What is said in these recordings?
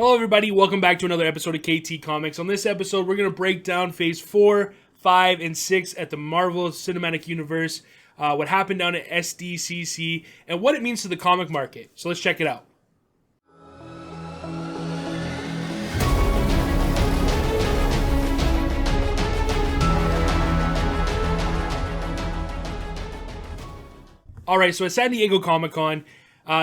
Hello everybody, welcome back to another episode of KT Comics. On this episode, we're going to break down Phase 4, 5, and 6 at the Marvel Cinematic Universe, what happened down at SDCC, and what it means to the comic market. So let's check it out. Alright, so at San Diego Comic-Con,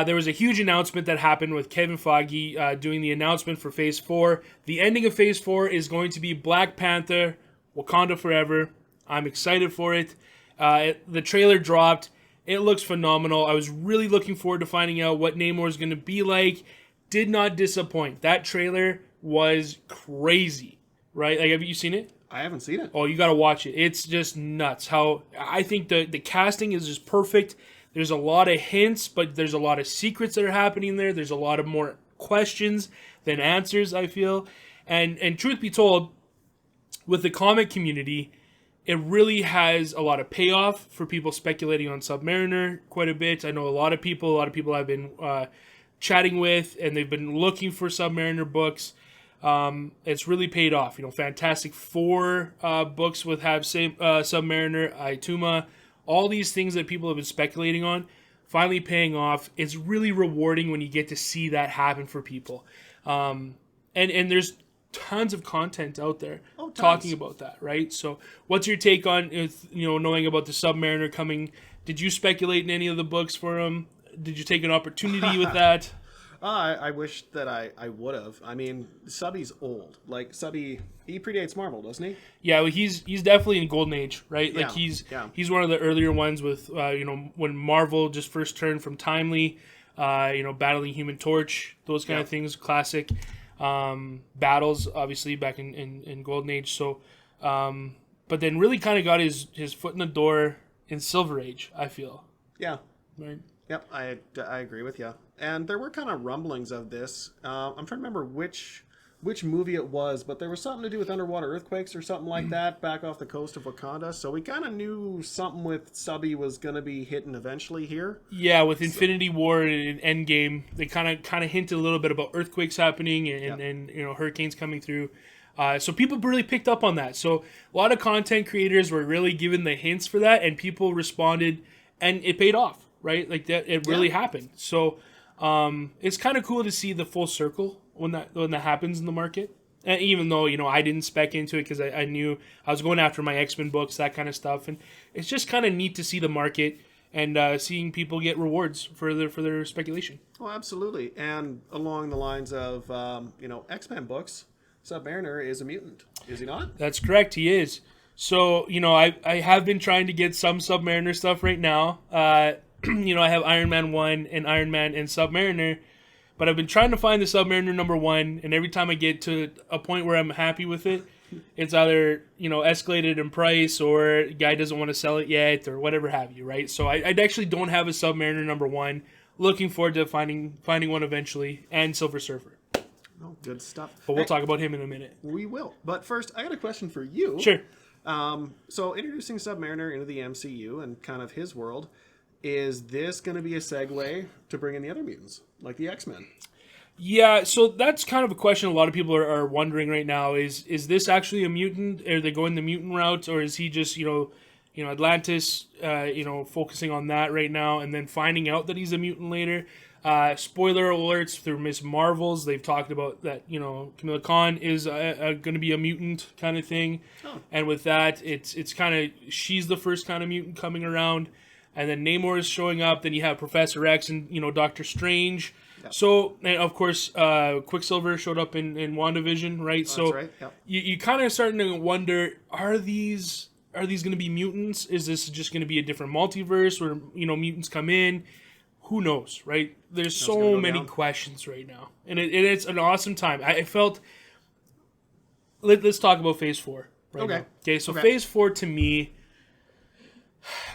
there was a huge announcement that happened with Kevin Feige doing the announcement for Phase 4. The ending of Phase 4 is going to be Black Panther, Wakanda Forever. I'm excited for it. The trailer dropped. It looks phenomenal. I was really looking forward to finding out what Namor is going to be like. Did not disappoint. That trailer was crazy, right? Like, have you seen it? I haven't seen it. Oh, you got to watch it. It's just nuts. How I think the casting is just perfect. There's a lot of hints, but there's a lot of secrets that are happening there. There's a lot of more questions than answers, I feel. And truth be told, with the comic community, it really has a lot of payoff for people speculating on Submariner quite a bit. I know a lot of people I've been chatting with, and they've been looking for Submariner books. It's really paid off. Fantastic Four books with Submariner, Ituma, all these things that people have been speculating on, finally paying off. It's really rewarding when you get to see that happen for people. And there's tons of content out there talking about that, right? So what's your take on, knowing about the Submariner coming? Did you speculate in any of the books for him? Did you take an opportunity with that? I wish that I would have. I mean, Subby's old. Like, Subby, he predates Marvel, doesn't he? Yeah, well, he's definitely in Golden Age, right? Like, yeah. he's one of the earlier ones with, when Marvel just first turned from Timely, battling Human Torch, those kind of things, classic battles, obviously, back in Golden Age. So, but then really kind of got his foot in the door in Silver Age, I feel. Yeah. Right? Yep, I agree with you. And there were kind of rumblings of this. I'm trying to remember which movie it was, but there was something to do with underwater earthquakes or something like that back off the coast of Wakanda. So we kind of knew something with Subby was going to be hitting eventually here. Yeah, with Infinity War and Endgame, they kind of hinted a little bit about earthquakes happening and hurricanes coming through. So people really picked up on that. So a lot of content creators were really given the hints for that, and people responded, and it paid off, right? Like that, it really happened. So it's kind of cool to see the full circle when that happens in the market. And even though I didn't spec into it because I knew I was going after my X-Men books, that kind of stuff, and it's just kind of neat to see the market and seeing people get rewards for their speculation. Oh, absolutely. And along the lines of X-Men books, Submariner is a mutant, is he not? That's correct. He is. So I have been trying to get some Submariner stuff right now. I have Iron Man 1 and Iron Man and Submariner, but I've been trying to find the Submariner number 1, and every time I get to a point where I'm happy with it, it's either, escalated in price or the guy doesn't want to sell it yet or whatever have you, right? So I actually don't have a Submariner number 1. Looking forward to finding one eventually, and Silver Surfer. Oh, good stuff. But we'll talk about him in a minute. We will. But first, I got a question for you. Sure. So introducing Submariner into the MCU and kind of his world, is this going to be a segue to bring in the other mutants, like the X-Men? Yeah, so that's kind of a question a lot of people are wondering right now. Is this actually a mutant? Are they going the mutant route, or is he just, Atlantis, focusing on that right now and then finding out that he's a mutant later? Spoiler alerts through Miss Marvels. They've talked about that, Kamala Khan is going to be a mutant kind of thing. Oh. And with that, it's kind of, she's the first kind of mutant coming around. And then Namor is showing up. Then you have Professor X and, Doctor Strange. Yep. So, and of course, Quicksilver showed up in WandaVision, right? That's so right. Yep. You kind of starting to wonder, are these going to be mutants? Is this just going to be a different multiverse where, mutants come in? Who knows, right? There's so many questions right now. And it's an awesome time. I felt... Let's talk about Phase 4 right now. Okay, so Phase 4 to me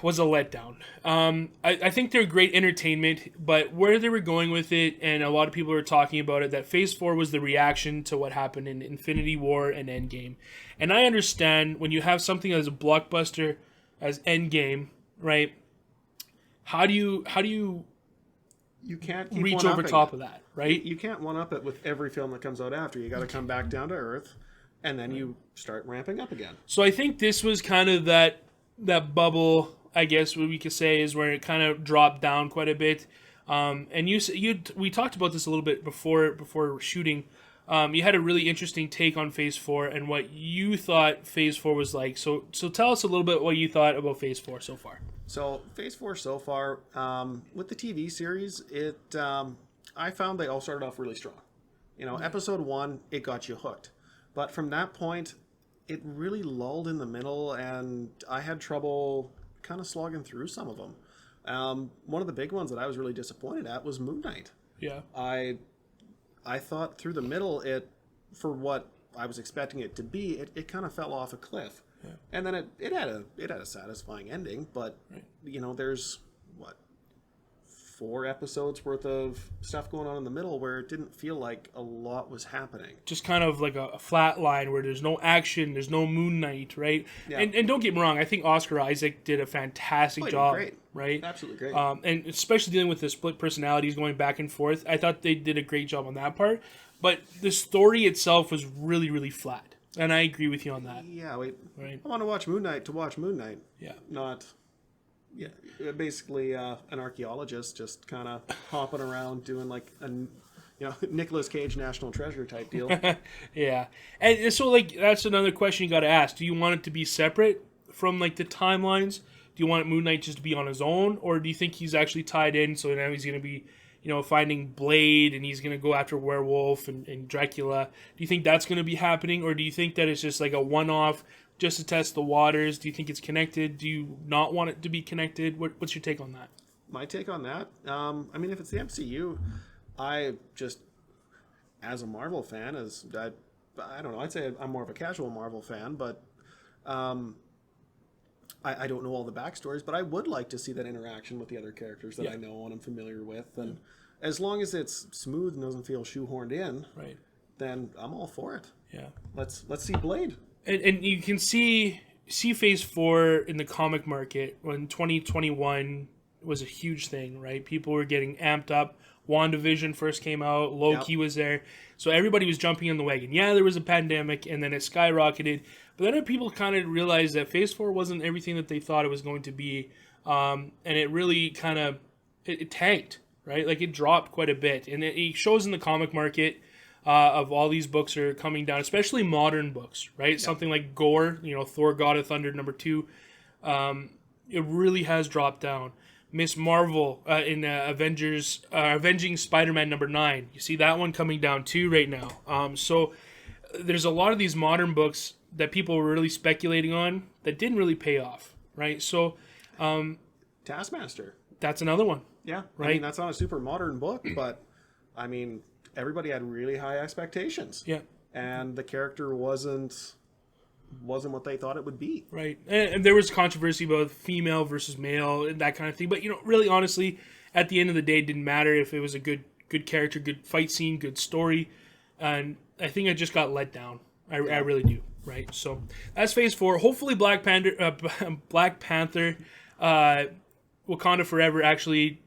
was a letdown. I think they're great entertainment, but where they were going with it, and a lot of people are talking about it, that Phase 4 was the reaction to what happened in Infinity War and Endgame. And I understand when you have something as a blockbuster as Endgame, right? How do you you can't keep reach over one-upping top it. of that, right? You can't one-up it with every film that comes out after. You got to come back down to earth, and then you start ramping up again. So I think this was kind of that bubble, I guess what we could say, is where it kind of dropped down quite a bit. And we talked about this a little bit before shooting. You had a really interesting take on Phase 4 and what you thought Phase 4 was like. So tell us a little bit what you thought about Phase 4 so far. So Phase 4 so far, with the TV series, I found they all started off really strong. Episode 1, it got you hooked. But from that point, it really lulled in the middle, and I had trouble kind of slogging through some of them. One of the big ones that I was really disappointed at was Moon Knight. Yeah. I thought through the middle, for what I was expecting it to be, it kind of fell off a cliff. Yeah. And then it had a satisfying ending, but there's 4 episodes worth of stuff going on in the middle where it didn't feel like a lot was happening. Just kind of like a flat line where there's no action, there's no Moon Knight, right? Yeah. And don't get me wrong, I think Oscar Isaac did a fantastic job. Great. Right? Absolutely great. And especially dealing with the split personalities going back and forth, I thought they did a great job on that part. But the story itself was really, really flat. And I agree with you on that. Yeah, right. I want to watch Moon Knight to watch Moon Knight. Yeah. Not... Yeah, basically an archaeologist just kind of hopping around doing like a Nicolas Cage National Treasure type deal. Yeah, and so that's another question you got to ask. Do you want it to be separate from the timelines? Do you want Moon Knight just to be on his own, or do you think he's actually tied in? So now he's going to be finding Blade, and he's going to go after Werewolf and Dracula. Do you think that's going to be happening, or do you think that it's just like a one-off? Just to test the waters? Do you think it's connected? Do you not want it to be connected? What's your take on that? My take on that? If it's the MCU, I just, as a Marvel fan, I don't know, I'd say I'm more of a casual Marvel fan, but I don't know all the backstories, but I would like to see that interaction with the other characters that I know and I'm familiar with. And as long as it's smooth and doesn't feel shoehorned in, then I'm all for it. Yeah. Let's see Blade. And you can see Phase 4 in the comic market when 2021 was a huge thing, right? People were getting amped up. WandaVision first came out. Loki was there. So everybody was jumping in the wagon. Yeah, there was a pandemic, and then it skyrocketed. But then people kind of realized that Phase 4 wasn't everything that they thought it was going to be. And it really kind of it tanked, right? It dropped quite a bit. And it shows in the comic market. Of all these books are coming down, especially modern books, right? Yep. Something like Gore, Thor: God of Thunder #2, it really has dropped down. Miss Marvel in Avengers, Avenging Spider-Man #9, you see that one coming down too right now. So there's a lot of these modern books that people were really speculating on that didn't really pay off, right? So Taskmaster, that's another one. Yeah, right. That's not a super modern book, but everybody had really high expectations. Yeah. And the character wasn't what they thought it would be. Right. And there was controversy about female versus male and that kind of thing. But, really honestly, at the end of the day, it didn't matter if it was a good character, good fight scene, good story. And I think I just got let down. I really do. Right. So that's Phase 4. Hopefully Black Panther, Wakanda Forever actually,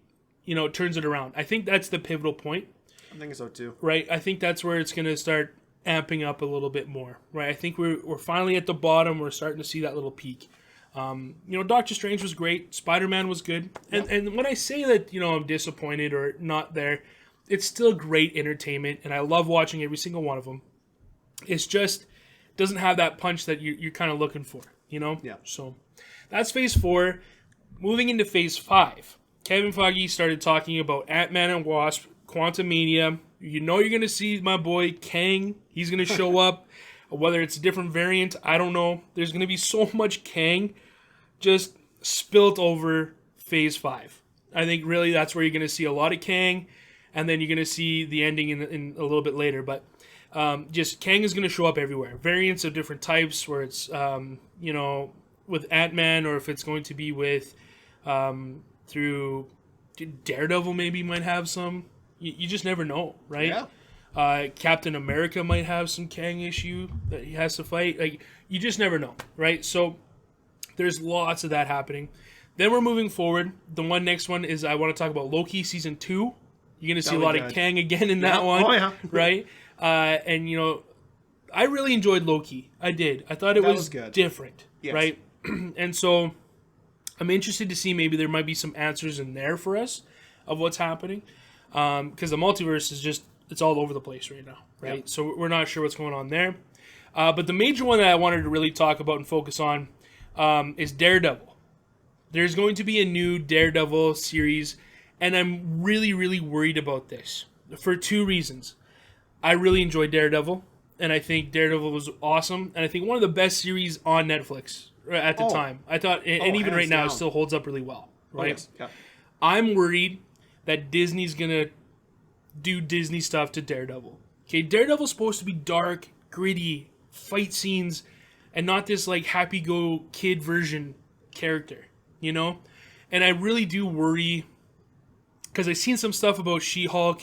turns it around. I think that's the pivotal point. I think so too. Right, I think that's where it's going to start amping up a little bit more. Right, I think we're finally at the bottom. We're starting to see that little peak. Doctor Strange was great. Spider-Man was good. And when I say that, I'm disappointed or not there, it's still great entertainment, and I love watching every single one of them. It's just doesn't have that punch that you're kind of looking for. Yeah. So that's Phase 4. Moving into Phase 5, Kevin Feige started talking about Ant-Man and Wasp. Quantumania, you're going to see my boy Kang. He's going to show up. Whether it's a different variant, I don't know. There's going to be so much Kang just spilt over Phase 5. I think really that's where you're going to see a lot of Kang, and then you're going to see the ending in a little bit later. But just Kang is going to show up everywhere. Variants of different types, where it's, with Ant-Man, or if it's going to be with, through Daredevil maybe might have some. You just never know, right? Yeah. Captain America might have some Kang issue that he has to fight. You just never know, right? So there's lots of that happening. Then we're moving forward. The next one is I want to talk about Loki Season 2. You're going to see a That'll lot be of good. Kang again in that one. Oh, yeah. Right? And, you know, I really enjoyed Loki. I did. I thought it That was was good. different. Yes. Right? And so I'm interested to see maybe there might be some answers in there for us of what's happening. Because the multiverse is just, it's all over the place right now. Right? Yep. So we're not sure what's going on there. But the major one that I wanted to really talk about and focus on is Daredevil. There's going to be a new Daredevil series, and I'm really, really worried about this for two reasons. I really enjoyed Daredevil, and I think Daredevil was awesome, and I think one of the best series on Netflix at the time. I thought, and even hands right now, it down. still holds up really well. Right? Yes. Yeah. I'm worried that Disney's gonna do Disney stuff to Daredevil. Okay, Daredevil's supposed to be dark, gritty, fight scenes, and not this like happy-go-kid version character, you know? And I really do worry, because I've seen some stuff about She-Hulk,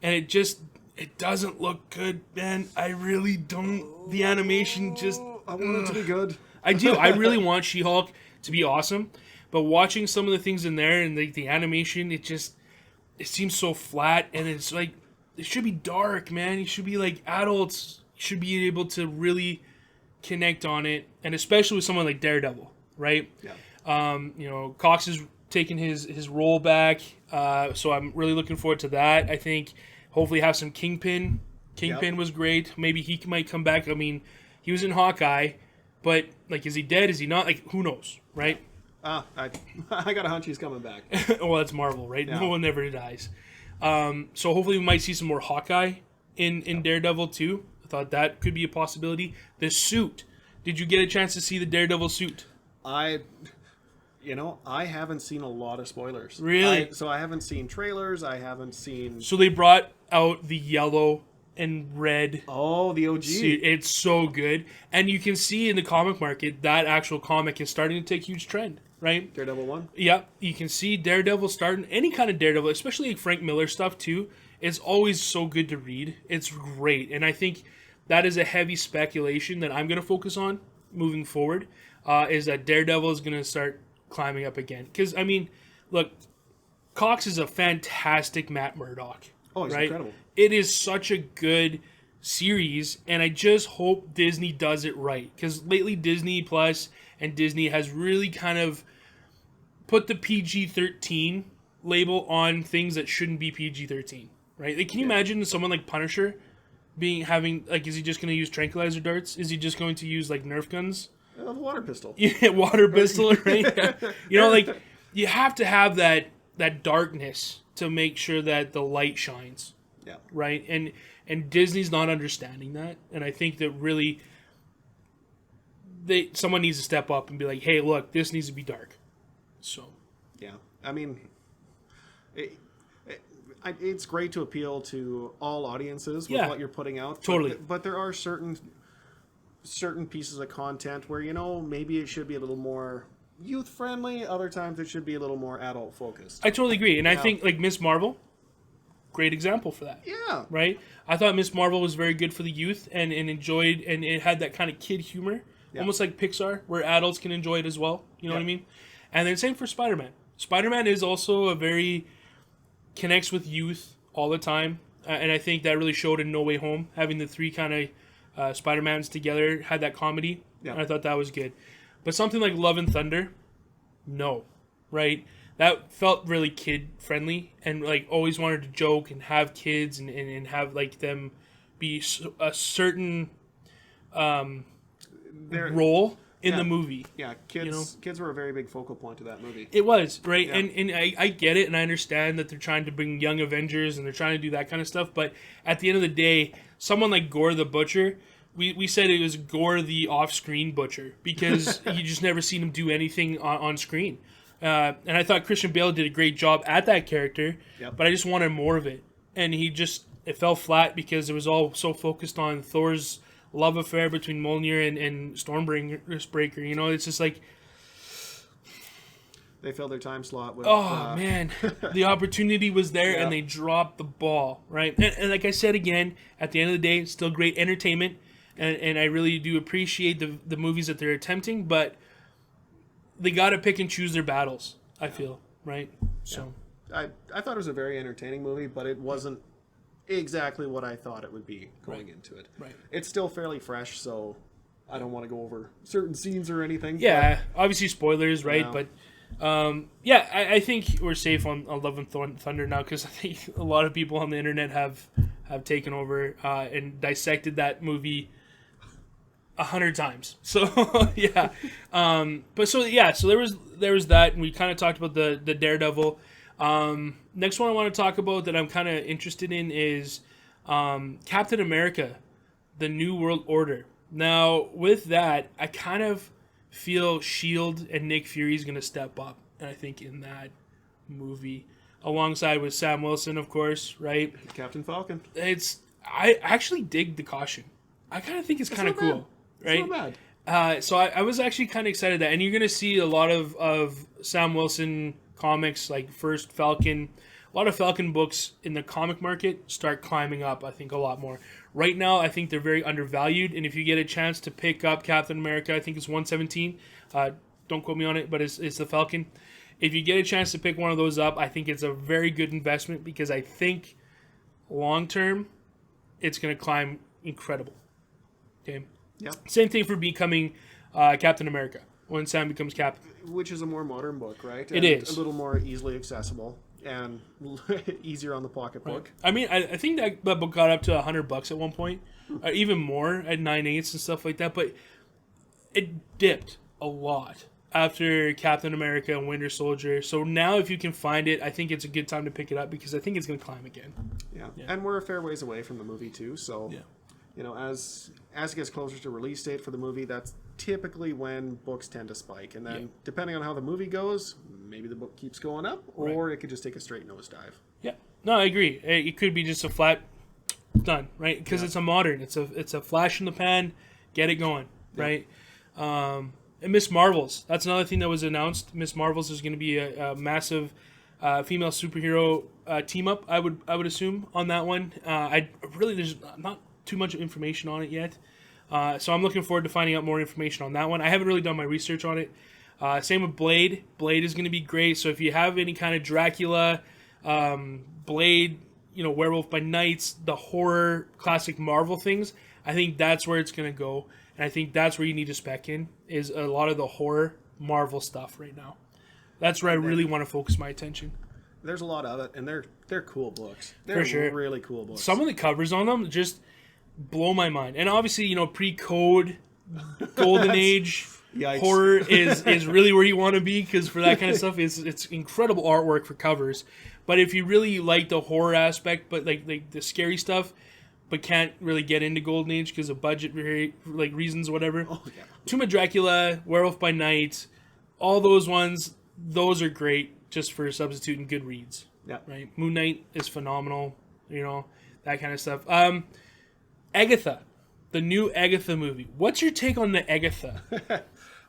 and it doesn't look good, man. I really don't. The animation just... I want it to be good. I do. I really want She-Hulk to be awesome, but watching some of the things in there and the animation, it seems so flat, and it's like, it should be dark, man. It should be like adults should be able to really connect on it, and especially with someone like Daredevil, right? Yeah. You know, Cox is taking his role back, so I'm really looking forward to that. I think hopefully have some Kingpin. Kingpin was great. Maybe he might come back. I mean, he was in Hawkeye, but like, is he dead? Is he not? Like, who knows, right? I got a hunch he's coming back. Well, that's Marvel, right? Yeah. No one never dies. So hopefully we might see some more Hawkeye in Daredevil too. I thought that could be a possibility. The suit. Did you get a chance to see the Daredevil suit? I haven't seen a lot of spoilers. Really? So I haven't seen trailers. I haven't seen. So they brought out the yellow and red Oh, the OG. suit. It's so good. And you can see in the comic market, that actual comic is starting to take huge trend, right? Daredevil 1. Yep. You can see Daredevil starting, any kind of Daredevil, especially like Frank Miller stuff too. It's always so good to read. It's great. And I think that is a heavy speculation that I'm going to focus on moving forward, is that Daredevil is going to start climbing up again. Because, I mean, look, Cox is a fantastic Matt Murdock. Oh, he's right? incredible. It is such a good series, and I just hope Disney does it right. Because lately Disney Plus and Disney has really kind of put the PG-13 label on things that shouldn't be PG-13. Right? Like, can you imagine someone like Punisher having like, is he just going to use tranquilizer darts? Is he just going to use like Nerf guns? A water pistol. Yeah, water pistol, right? You know, like, you have to have that darkness to make sure that the light shines. Yeah. Right? And Disney's not understanding that, and I think that really someone needs to step up and be like, hey, look, this needs to be dark. So. Yeah. I mean, it's great to appeal to all audiences with what you're putting out. Totally. But there are certain pieces of content where, maybe it should be a little more youth friendly. Other times it should be a little more adult focused. I totally agree. And I think like Miss Marvel, great example for that. Yeah. Right? I thought Miss Marvel was very good for the youth and enjoyed, and it had that kind of kid humor, almost like Pixar, where adults can enjoy it as well. You know what I mean? And then same for Spider-Man. Spider-Man is also connects with youth all the time. And I think that really showed in No Way Home, having the three kind of Spider-Mans together, had that comedy. Yeah. And I thought that was good. But something like Love and Thunder, no. Right? That felt really kid-friendly, and like always wanted to joke and have kids and have like them be a certain role in the movie. Yeah, kids were a very big focal point of that movie. It was, right? Yeah. And I get it, and I understand that they're trying to bring young Avengers and they're trying to do that kind of stuff, but at the end of the day, someone like Gore the Butcher, we said it was Gore the off-screen Butcher, because you just never seen him do anything on screen. And I thought Christian Bale did a great job at that character, but I just wanted more of it. And it fell flat because it was all so focused on Thor's love affair between Mjolnir and Stormbreaker. It's just like, they filled their time slot with. Oh man, the opportunity was there and they dropped the ball, right? And like I said again, at the end of the day, it's still great entertainment, and I really do appreciate the movies that they're attempting, but they got to pick and choose their battles. I feel, right? So I thought it was a very entertaining movie, but it wasn't exactly what I thought it would be going into it. Right. It's still fairly fresh, so I don't want to go over certain scenes or anything. Yeah, obviously spoilers, right? Yeah. But yeah, I think we're safe on Love and Thunder now because I think a lot of people on the internet have taken over and dissected that movie 100 times. So yeah, so there was that, and we kind of talked about the Daredevil. Next one I want to talk about that I'm kind of interested in is Captain America, the New World Order. Now, with that, I kind of feel Shield and Nick Fury is going to step up, and I think in that movie, alongside with Sam Wilson, of course, right? Captain Falcon. I actually dig the costume. I kind of think it's kind of cool, right? It's not bad. So I was actually kind of excited that, and you're going to see a lot of Sam Wilson comics, like first Falcon. A lot of Falcon books in the comic market start climbing up, I think, a lot more. Right now, I think they're very undervalued, and if you get a chance to pick up Captain America, I think it's 117. Don't quote me on it, but it's the Falcon. If you get a chance to pick one of those up, I think it's a very good investment because I think long-term, it's going to climb incredible. Okay? Yeah. Same thing for becoming Captain America when Sam becomes Captain. Which is a more modern book, right? It is. A little more easily accessible and easier on the pocketbook. Right. I mean, I think that book got up to $100 at one point, even more at 9/8 and stuff like that. But it dipped a lot after Captain America and Winter Soldier. So now, if you can find it, I think it's a good time to pick it up because I think it's going to climb again. Yeah, and we're a fair ways away from the movie too. So, you know, as it gets closer to release date for the movie, that's typically when books tend to spike. And then, depending on how the movie goes, maybe the book keeps going up, or it could just take a straight nosedive. Yeah, no, I agree. It could be just a flat done, right? Because it's a modern. It's a flash in the pan, get it going, right? And Miss Marvels. That's another thing that was announced. Miss Marvels is going to be a massive female superhero team up. I would assume on that one. There's not too much information on it yet. So I'm looking forward to finding out more information on that one. I haven't really done my research on it. Same with Blade. Blade is going to be great. So if you have any kind of Dracula, Blade, Werewolf by Nights, the horror classic Marvel things, I think that's where it's going to go. And I think that's where you need to spec in, is a lot of the horror Marvel stuff right now. That's where I really want to focus my attention. There's a lot of it, and they're cool books. They're For sure. really cool books. Some of the covers on them just blow my mind. And obviously, pre-code, Golden Age Yikes. horror is really where you want to be, because for that kind of stuff, it's incredible artwork for covers. But if you really like the horror aspect, but like the scary stuff, but can't really get into Golden Age because of budget reasons, whatever. Oh, yeah. Tomb of Dracula, Werewolf by Night, all those ones, those are great just for substituting good reads. Yeah. Right. Moon Knight is phenomenal. That kind of stuff. Agatha, the new Agatha movie. What's your take on the Agatha?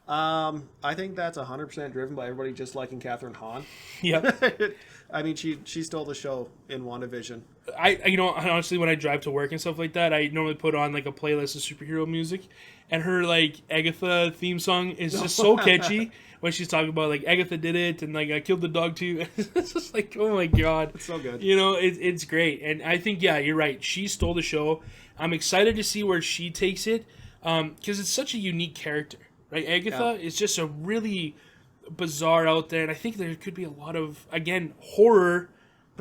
I think that's 100% driven by everybody just liking Catherine Hahn. Yep. I mean, she stole the show in WandaVision. Honestly, when I drive to work and stuff like that, I normally put on like a playlist of superhero music, and her like Agatha theme song is just so catchy when she's talking about like Agatha did it and like I killed the dog too. It's just like, oh my god, it's so good. It's great, and I think you're right. She stole the show. I'm excited to see where she takes it because it's such a unique character, right? Agatha is just a really bizarre out there, and I think there could be a lot of horror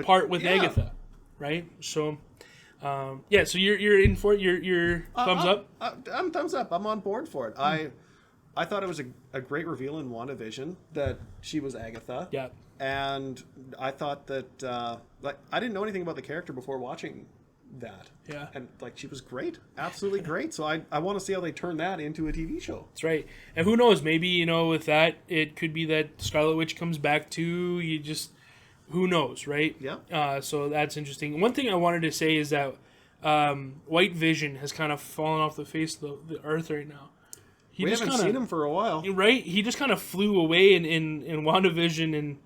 part with Agatha, right? So so you're in for it. You're thumbs up. I'm thumbs up. I'm on board for it. I thought it was a great reveal in WandaVision that she was Agatha. Yeah, and I thought that I didn't know anything about the character before watching that. Yeah, and she was great, absolutely great. So I want to see how they turn that into a TV show. That's right. And who knows? Maybe with that, it could be that Scarlet Witch comes back too. Who knows, right? Yeah. So that's interesting. One thing I wanted to say is that White Vision has kind of fallen off the face of the earth right now. We haven't seen him for a while, right? He just kind of flew away in WandaVision, and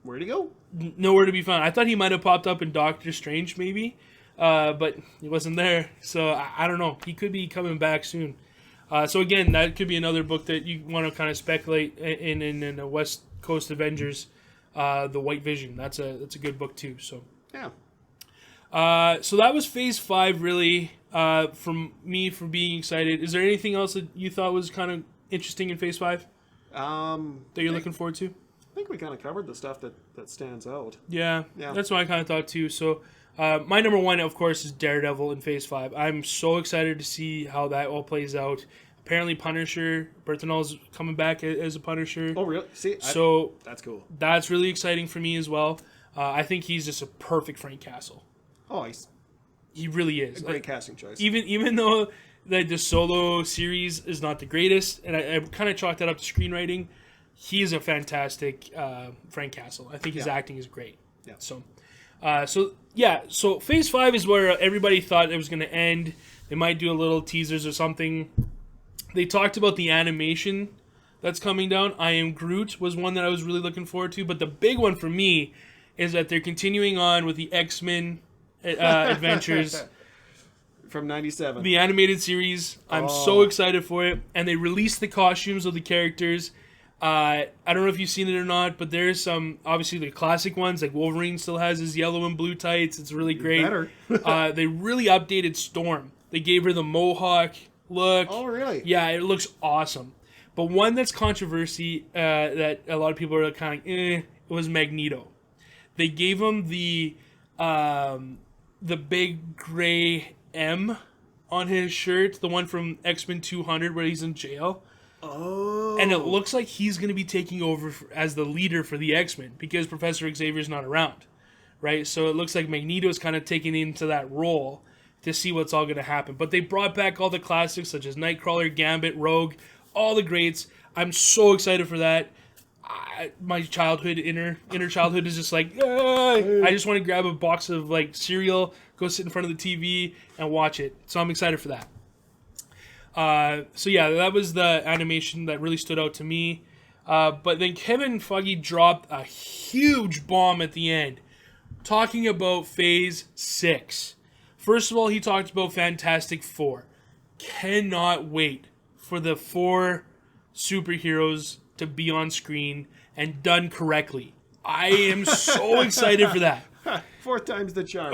where'd he go? Nowhere to be found. I thought he might have popped up in Doctor Strange, maybe. But he wasn't there, so I don't know. He could be coming back soon. So again, that could be another book that you want to kind of speculate in the West Coast Avengers The White Vision. That's a good book too. So Yeah. so that was Phase 5 really from me for being excited. Is there anything else that you thought was kind of interesting in Phase 5 that you're looking forward to? I think we kind of covered the stuff that stands out. Yeah, that's what I kind of thought too. So my number one, of course, is Daredevil in Phase 5. I'm so excited to see how that all plays out. Apparently, Punisher, Berthelot's coming back as a Punisher. Oh, really? See, that's cool. That's really exciting for me as well. I think he's just a perfect Frank Castle. Oh, he really is. A great casting choice. Even though the solo series is not the greatest, and I kind of chalked that up to screenwriting, he's a fantastic Frank Castle. I think his acting is great. Yeah. So Phase 5 is where everybody thought it was going to end. They might do a little teasers or something. They talked about the animation that's coming down. I Am Groot was one that I was really looking forward to. But the big one for me is that they're continuing on with the X-Men adventures. From 97. The animated series. I'm so excited for it. And they released the costumes of the characters. I don't know if you've seen it or not, but there's some, obviously the classic ones, like Wolverine still has his yellow and blue tights. It's really great. They really updated Storm. They gave her the mohawk look. Oh, really? Yeah, it looks awesome. But one that's controversy that a lot of people are kind of was Magneto. They gave him the big gray M on his shirt, the one from X-Men 200 where he's in jail. Oh. And it looks like he's going to be taking over as the leader for the X-Men because Professor Xavier's not around, right? So it looks like Magneto's kind of taking into that role to see what's all going to happen. But they brought back all the classics such as Nightcrawler, Gambit, Rogue, all the greats. I'm so excited for that. My childhood, inner childhood is just like, I just want to grab a box of like cereal, go sit in front of the TV and watch it. So I'm excited for that. So yeah, that was the animation that really stood out to me. But then Kevin Feige dropped a huge bomb at the end, talking about Phase 6. First of all, he talked about Fantastic Four. Cannot wait for the 4 superheroes to be on screen and done correctly. I am so excited for that. 4 times the charm.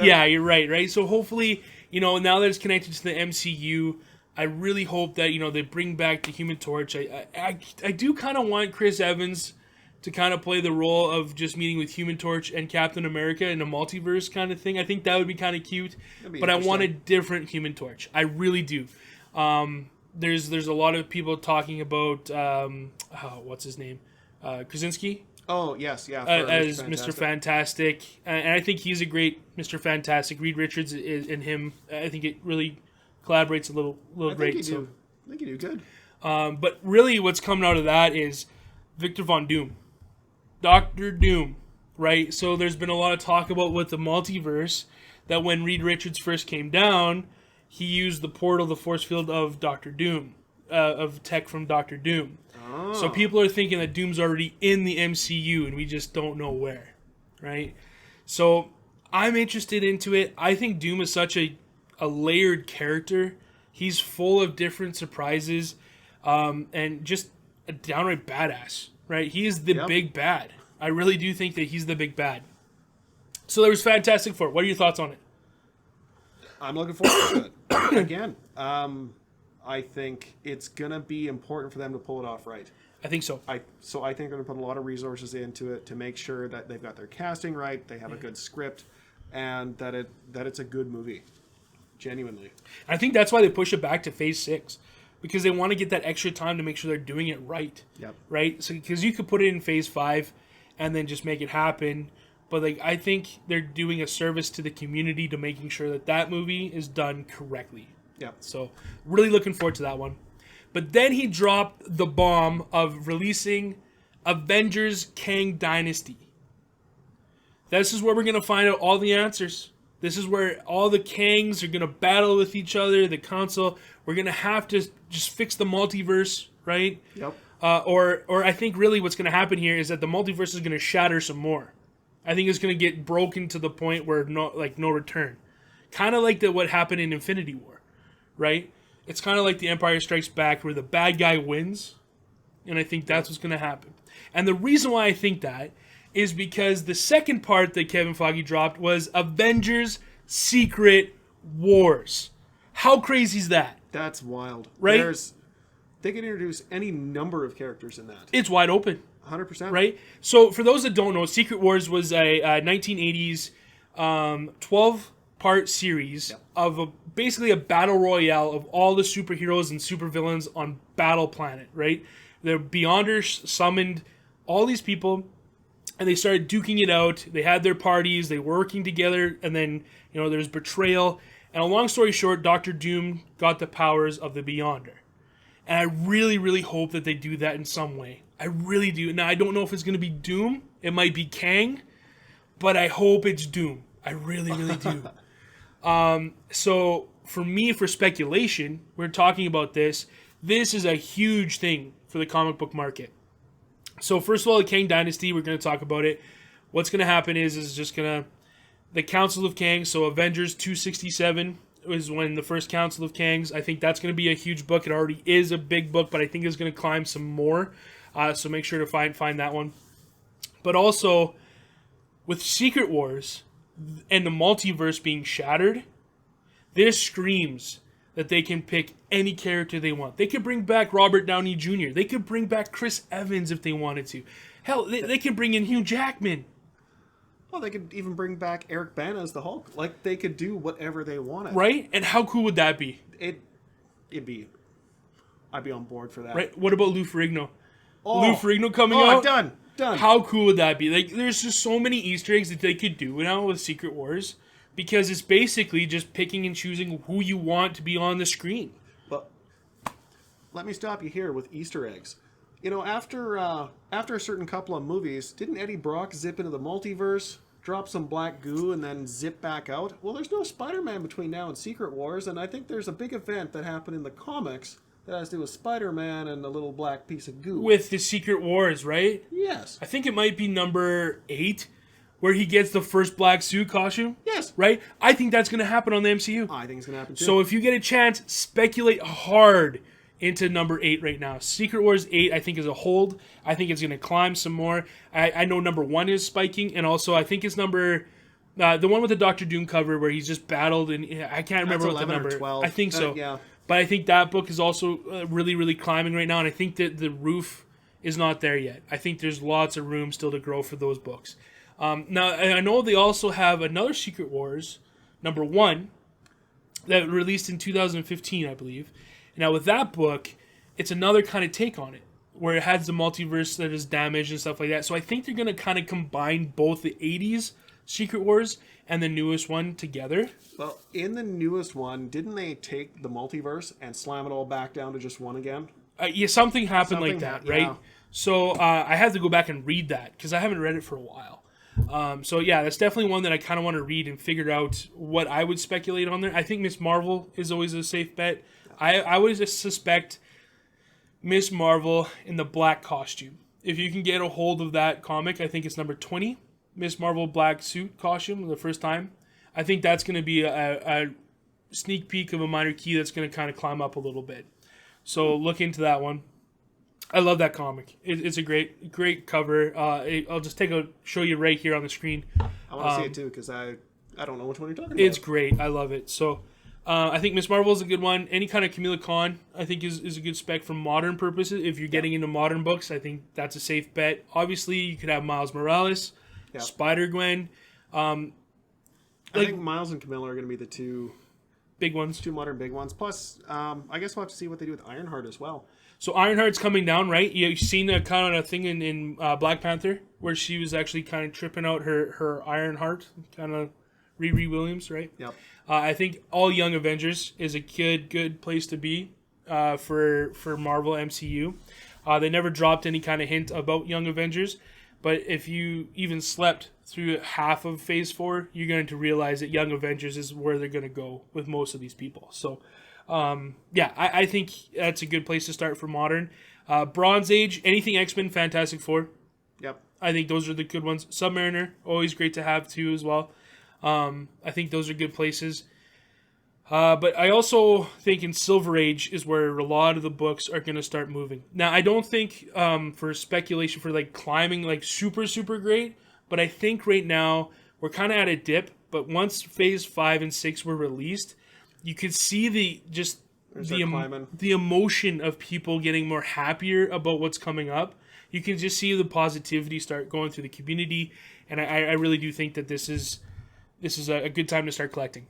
You're right? So hopefully, now that it's connected to the MCU, I really hope that, they bring back the Human Torch. I do kind of want Chris Evans to kind of play the role of just meeting with Human Torch and Captain America in a multiverse kind of thing. I think that would be kind of cute, but I want a different Human Torch. I really do. There's a lot of people talking about, what's his name? Krasinski? Oh, yes, yeah. As Mr. Fantastic. And I think he's a great Mr. Fantastic. Reed Richards and him, I think it really collaborates a little great. I think you do good. But really what's coming out of that is Victor Von Doom. Dr. Doom, right? So there's been a lot of talk about with the multiverse that when Reed Richards first came down, he used the portal, the force field of Dr. Doom, of tech from Dr. Doom. Oh. So people are thinking that Doom's already in the MCU and we just don't know where, right? So I'm interested into it. I think Doom is such a layered character. He's full of different surprises and just a downright badass, right? He is the big bad. I really do think that he's the big bad. So there was Fantastic Four. What are your thoughts on it? I'm looking forward to it. Again, I think it's going to be important for them to pull it off right. I think so. I think they're going to put a lot of resources into it to make sure that they've got their casting right, they have a good script, and that it's a good movie. Genuinely. I think that's why they push it back to Phase 6. Because they want to get that extra time to make sure they're doing it right. Yep. Right? So because you could put it in Phase 5 and then just make it happen. But I think they're doing a service to the community to making sure that movie is done correctly. Yeah. So really looking forward to that one. But then he dropped the bomb of releasing Avengers Kang Dynasty. This is where we're going to find out all the answers. This is where all the Kangs are going to battle with each other, the council. We're going to have to just fix the multiverse, right? Yep. Or I think really what's going to happen here is that the multiverse is going to shatter some more. I think it's going to get broken to the point where no return. Kind of like what happened in Infinity War, right? It's kind of like the Empire Strikes Back where the bad guy wins, And I think that's what's going to happen. And the reason why I think that is because the second part that Kevin Feige dropped was Avengers Secret Wars. How crazy is that? That's wild. Right? They can introduce any number of characters in that. It's wide open. 100%. Right? So for those that don't know, Secret Wars was a 1980s 12-part series of basically a battle royale of all the superheroes and supervillains on Battle Planet, right? The Beyonders summoned all these people, and they started duking it out. They had their parties, they were working together, and then, there's betrayal. And a long story short, Doctor Doom got the powers of the Beyonder. And I really, really hope that they do that in some way. I really do. Now, I don't know if it's going to be Doom. It might be Kang. But I hope it's Doom. I really, really do. So, for me, for speculation, we're talking about this. This is a huge thing for the comic book market. So, first of all, the Kang Dynasty, we're going to talk about it. What's going to happen is just going to... The Council of Kang, so Avengers 267... was when the first Council of Kangs. I think that's going to be a huge book. It already is a big book, but I think it's going to climb some more. So make sure to find that one. But also, with Secret Wars and the multiverse being shattered, this screams that they can pick any character they want. They could bring back Robert Downey Jr. They could bring back Chris Evans if they wanted to. Hell, they can bring in Hugh Jackman. Well, they could even bring back Eric Bana as the Hulk. Like, they could do whatever they wanted. Right? And how cool would that be? I'd be on board for that. Right? What about Lou Ferrigno? Oh. Lou Ferrigno coming out? Done. How cool would that be? Like, there's just so many Easter eggs that they could do now with Secret Wars, because it's basically just picking and choosing who you want to be on the screen. But let me stop you here with Easter eggs. After a certain couple of movies, didn't Eddie Brock zip into the multiverse, drop some black goo, and then zip back out? Well, there's no Spider-Man between now and Secret Wars, and I think there's a big event that happened in the comics that has to do with Spider-Man and a little black piece of goo. With the Secret Wars, right? Yes. I think it might be number 8, where he gets the first black suit costume. Yes. Right? I think that's going to happen on the MCU. I think it's going to happen too. So if you get a chance, speculate hard into number 8 right now. Secret Wars 8, I think, is a hold. I think it's going to climb some more. I know number 1 is spiking, and also I think it's number... the one with the Doctor Doom cover where he's just battled, and I can't remember what the number... 12. I think so. Yeah. But I think that book is also really, really climbing right now, and I think that the roof is not there yet. I think there's lots of room still to grow for those books. Now, I know they also have another Secret Wars, number 1, that released in 2015, I believe. Now, with that book, it's another kind of take on it, where it has the multiverse that is damaged and stuff like that. So I think they're going to kind of combine both the 80s Secret Wars and the newest one together. Well, in the newest one, didn't they take the multiverse and slam it all back down to just one again? Yeah, something happened like that, right? Yeah. So I had to go back and read that, because I haven't read it for a while. So yeah, that's definitely one that I kind of want to read and figure out what I would speculate on there. I think Miss Marvel is always a safe bet. I would just suspect Miss Marvel in the black costume. If you can get a hold of that comic, I think it's number 20, Miss Marvel black suit costume, the first time. I think that's going to be a sneak peek of a minor key that's going to kind of climb up a little bit. So look into that one. I love that comic. It's a great cover. I'll just show you right here on the screen. I want to see it too, because I don't know which one you're talking about. It's great. I love it. So I think Miss Marvel is a good one. Any kind of Kamala Khan, I think, is a good spec for modern purposes. If you're getting into modern books, I think that's a safe bet. Obviously, you could have Miles Morales, Spider-Gwen. I think Miles and Camilla are going to be the two big ones. Two modern big ones. Plus, I guess we'll have to see what they do with Ironheart as well. So Ironheart's coming down, right? You've seen a kind of thing in Black Panther where she was actually kind of tripping out her Ironheart, kind of Riri Williams, right? Yep. I think all Young Avengers is a good place to be for Marvel MCU. They never dropped any kind of hint about Young Avengers, but if you even slept through half of Phase 4, you're going to realize that Young Avengers is where they're going to go with most of these people. So, I think that's a good place to start for modern. Bronze Age, anything X-Men, Fantastic Four. Yep. I think those are the good ones. Submariner, always great to have too as well. I think those are good places. But I also think in Silver Age is where a lot of the books are going to start moving. Now, I don't think for speculation for like climbing like super, super great, but I think right now we're kind of at a dip. But once Phase 5 and 6 were released, you could see the emotion of people getting more happier about what's coming up. You can just see the positivity start going through the community, and I really do think that this is a good time to start collecting.